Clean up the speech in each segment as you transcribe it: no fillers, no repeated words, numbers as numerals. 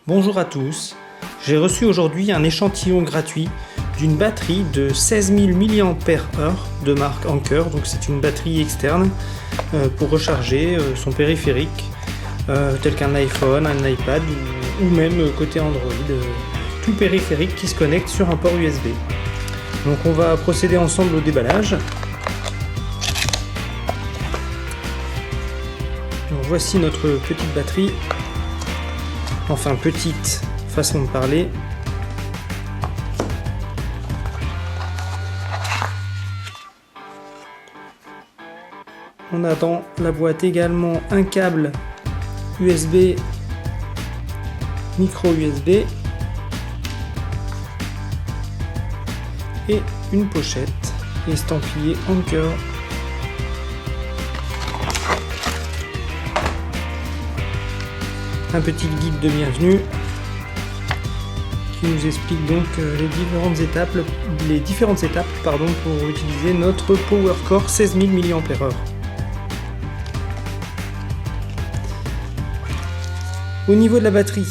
Bonjour à tous, j'ai reçu aujourd'hui un échantillon gratuit d'une batterie de 16 000 mAh de marque Anker, donc c'est une batterie externe pour recharger son périphérique tel qu'un iPhone, un iPad ou même côté Android, tout périphérique qui se connecte sur un port USB. Donc on va procéder ensemble au déballage. Donc voici notre petite batterie. Enfin, petite façon de parler. On a dans la boîte également un câble USB, micro USB et une pochette estampillée Anker. Un petit guide de bienvenue qui nous explique donc les différentes étapes pour utiliser notre PowerCore 16 000 mAh. Au niveau de la batterie,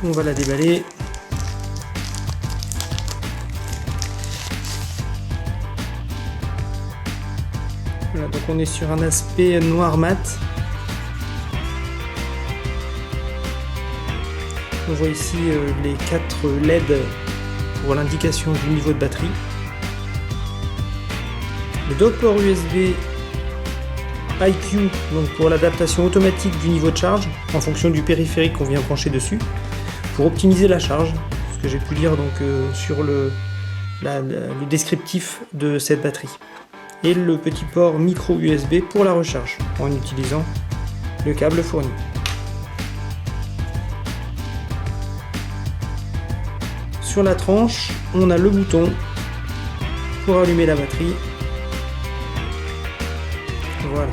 on va la déballer. Voilà, donc on est sur un aspect noir mat. On voit ici les 4 LED pour l'indication du niveau de batterie. Le dock port USB IQ, donc pour l'adaptation automatique du niveau de charge en fonction du périphérique qu'on vient brancher dessus, pour optimiser la charge, ce que j'ai pu lire donc sur le descriptif de cette batterie. Et le petit port micro USB pour la recharge en utilisant le câble fourni. Sur la tranche, on a le bouton pour allumer la batterie. Voilà.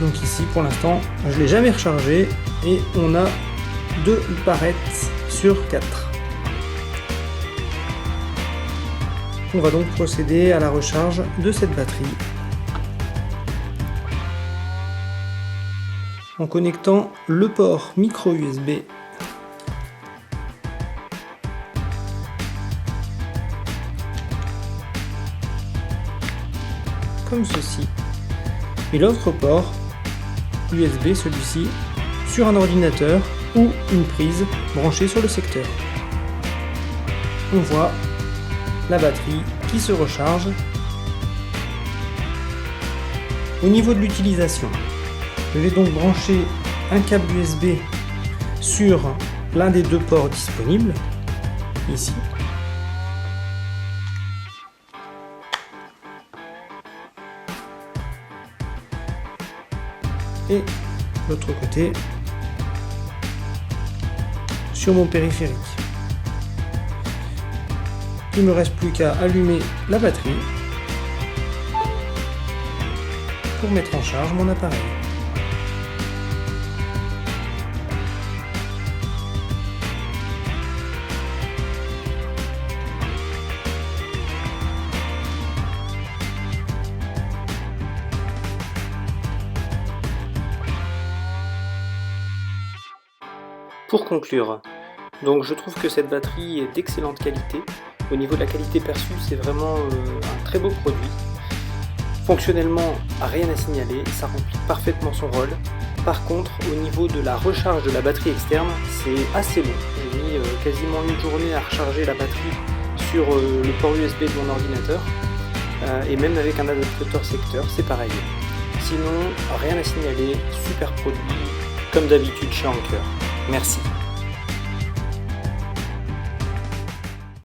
Donc ici pour l'instant je ne l'ai jamais rechargé et on a 2 barrettes sur 4. On va donc procéder à la recharge de cette batterie en connectant le port micro USB comme ceci et l'autre port USB, celui-ci, sur un ordinateur ou une prise branchée sur le secteur. On voit la batterie qui se recharge. Au niveau de l'utilisation, je vais donc brancher un câble USB sur l'un des 2 ports disponibles, ici. Et l'autre côté sur mon périphérique. Il ne me reste plus qu'à allumer la batterie pour mettre en charge mon appareil. Pour conclure, donc je trouve que cette batterie est d'excellente qualité. Au niveau de la qualité perçue, c'est vraiment un très beau produit. Fonctionnellement, rien à signaler, ça remplit parfaitement son rôle. Par contre, au niveau de la recharge de la batterie externe, c'est assez long. J'ai mis quasiment une journée à recharger la batterie sur le port USB de mon ordinateur. Et même avec un adaptateur secteur, c'est pareil. Sinon, rien à signaler, super produit, comme d'habitude chez Anker. Merci.